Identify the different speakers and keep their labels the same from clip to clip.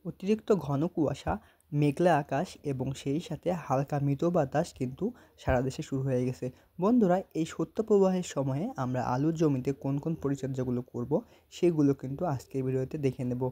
Speaker 1: অতিরিক্ত ঘন কুয়াশা, মেঘলা আকাশ এবং সেই সাথে হালকা মৃদু বাতাস কিন্তু সারা দেশে শুরু হয়ে গেছে। বন্ধুরা, এই শৈত্যপ্রবাহের সময়ে আমরা আলুর জমিতে কোন কোন পরিচর্যাগুলো করব সেগুলো কিন্তু আজকের ভিডিওতে দেখে নেব।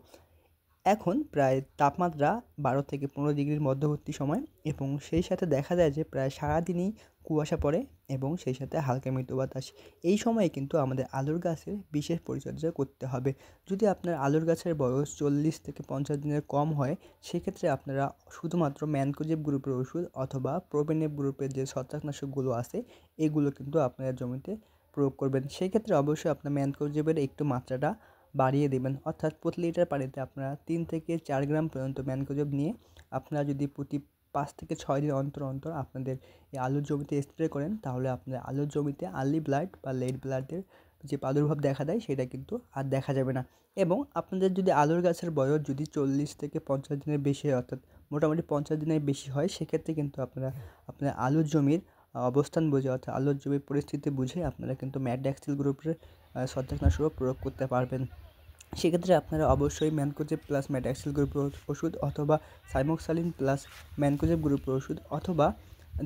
Speaker 1: এখন প্রায় তাপমাত্রা 12 থেকে 15 ডিগ্রির মধ্যবর্তী সময় এবং সেই সাথে দেখা যায় যে প্রায় সারাদিনই কুয়াশা পড়ে এবং সেই সাথে হালকা মৃদু বাতাস। এই সময়ে কিন্তু আমাদের আলুর গাছের বিশেষ পরিচর্যা করতে হবে। যদি আপনার আলুর গাছের বয়স 40 থেকে 50 দিনের কম হয়, সেক্ষেত্রে আপনারা শুধুমাত্র ম্যানকোজেব গ্রুপের ওষুধ অথবা প্রোপেনেব গ্রুপের যে ছত্রাকনাশকগুলো আছে, এগুলো কিন্তু আপনার জমিতে প্রয়োগ করবেন। সেক্ষেত্রে অবশ্যই আপনার ম্যানকোজেবের একটু মাত্রাটা বাড়িয়ে দেবেন, অর্থাৎ প্রতি লিটার পানিতে আপনারা 3 থেকে 4 গ্রাম পর্যন্ত ম্যানকোজেব নিয়ে আপনারা যদি প্রতি 5 থেকে 6 দিন অন্তর অন্তর আপনাদের এই আলুর জমিতে স্প্রে করেন, তাহলে আপনাদের আলুর জমিতে আর্লি ব্লাইট বা লেট ব্লাইটের যে প্রাদুর্ভাব দেখা দেয় সেটা কিন্তু আর দেখা যাবে না। এবং আপনাদের যদি আলুর গাছের বয়স যদি 40 থেকে 50 দিনের বেশি হয়, অর্থাৎ মোটামুটি 50 দিনের বেশি হয়, সেক্ষেত্রে কিন্তু আপনারা আপনার আলুর জমির অবস্থান বুঝে, অর্থাৎ আলুর জমির পরিস্থিতি বুঝে আপনারা কিন্তু ম্যাকড্যাক্সিল গ্রুপের ছত্রাকনাশক প্রয়োগ করতে পারবেন। সেক্ষেত্রে আপনারা অবশ্যই ম্যানকোজেব প্লাস ম্যাডাক্সিল গ্রুপের ওষুধ অথবা সাইমোক্সালিন প্লাস ম্যানকোজেব গ্রুপের ওষুধ অথবা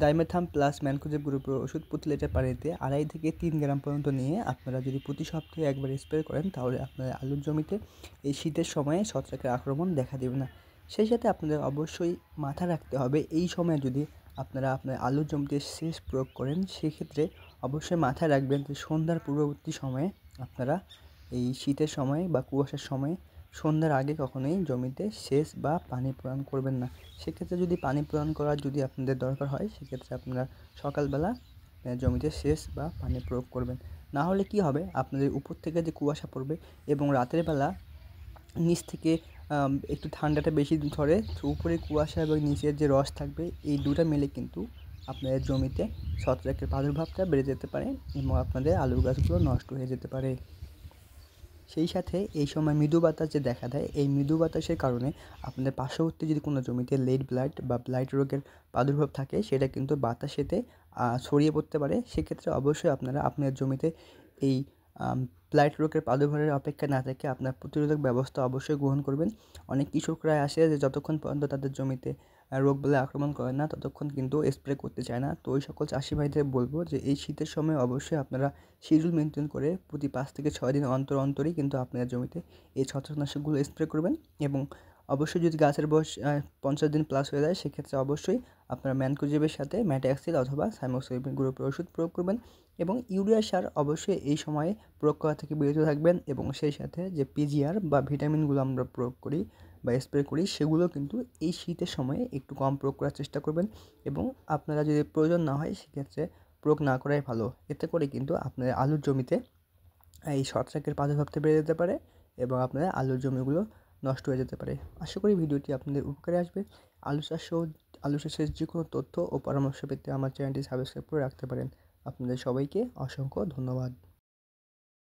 Speaker 1: ডাইমেথাম প্লাস ম্যানকোজেব গ্রুপের ওষুধ প্রতি লিটার পানিতে 2.5 থেকে 3 গ্রাম পর্যন্ত নিয়ে আপনারা যদি প্রতি সপ্তাহে একবার স্প্রে করেন, তাহলে আপনার আলুর জমিতে এই শীতের সময়ে ছত্রাকের আক্রমণ দেখা দেবে না। সেই সাথে আপনাদের অবশ্যই মাথায় রাখতে হবে, এই সময়ে যদি আপনারা আপনার আলুর জমিতে সেচ প্রয়োগ করেন, সেক্ষেত্রে অবশ্যই মাথায় রাখবেন যে সন্ধ্যার পূর্ববর্তী সময়ে আপনারা এই শীতের সময় বা কুয়াশার সময় সন্ধ্যার আগে কখনোই জমিতে সেচ বা পানি প্রদান করবেন না। সেক্ষেত্রে যদি পানি প্রদান করার যদি আপনাদের দরকার হয়, সেক্ষেত্রে আপনারা সকালবেলা জমিতে সেচ বা পানি প্রয়োগ করবেন। না হলে কি হবে, আপনাদের উপর থেকে যে কুয়াশা পড়বে এবং রাতের বেলা নিচ থেকে একটু ঠান্ডাটা বেশি ধরে, তো উপরে কুয়াশা এবং নিচের যে রস থাকবে, এই দুটা মিলে কিন্তু আপনাদের জমিতে ছত্রাকের প্রাদুর্ভাবটা বেড়ে যেতে পারে এবং আপনাদের আলুর গাছগুলো নষ্ট হয়ে যেতে পারে। সেই সাথে এই সময় মৃদু বাতাস যে দেখা দেয়, এই মৃদু বাতাসের কারণে আপনাদের পার্শ্ববর্তী যদি কোনো জমিতে লেট ব্লাইট বা ব্লাইট রোগের প্রাদুর্ভাব থাকে, সেটা কিন্তু বাতাসেতে ছড়িয়ে পড়তে পারে। সেক্ষেত্রে অবশ্যই আপনারা আপনার জমিতে এই ব্লাইট রোগের প্রাদুর্ভাবের অপেক্ষা না থেকে আপনার প্রতিরোধক ব্যবস্থা অবশ্যই গ্রহণ করবেন। অনেক কৃষকরা আসে যে যতক্ষণ পর্যন্ত তাদের জমিতে রোগবালাই আক্রমণ করে না, ততক্ষণ কিন্তু স্প্রে করতে চায় না। তো ওই সকল চাষি ভাইদের বলবো যে এই শীতের সময় অবশ্যই আপনারা শিডিউল মেনটেন করে প্রতি 5 থেকে 6 দিন অন্তর অন্তরই কিন্তু আপনার জমিতে এই ছত্রাকনাশকগুলো স্প্রে করবেন। এবং অবশ্যই যদি গাছের বয়স 50 দিন প্লাস হয়ে যায়, সেক্ষেত্রে অবশ্যই আপনারা ম্যানকোজেবের সাথে ম্যাটাক্সিল অথবা সাইমোক্সালিন গ্রুপের ওষুধ প্রয়োগ করবেন। এবং ইউরিয়া সার অবশ্যই এই সময়ে প্রয়োগ করা থেকে বিরত থাকবেন এবং সেই সাথে যে পিজিআর বা ভিটামিনগুলো আমরা প্রয়োগ করি বা স্প্রে করি, সেগুলো কিন্তু এই শীতের সময়ে একটু কম প্রয়োগ করার চেষ্টা করবেন। এবং আপনারা যদি প্রয়োজন না হয়, সেক্ষেত্রে প্রয়োগ না করাই ভালো। এতে করে কিন্তু আপনার আলুর জমিতে এই ছত্রাকের প্রাদুর্ভাবটা বেড়ে যেতে পারে এবং আপনাদের আলুর জমিগুলো নষ্ট হয়ে যেতে পারে। আশা করি ভিডিওটি আপনাদের উপকারে আসবে। আলু চাষের যে কোনো তথ্য ও পরামর্শ পেতে আমার চ্যানেলটি সাবস্ক্রাইব করে রাখতে পারেন। আপনাদের সবাইকে অসংখ্য ধন্যবাদ।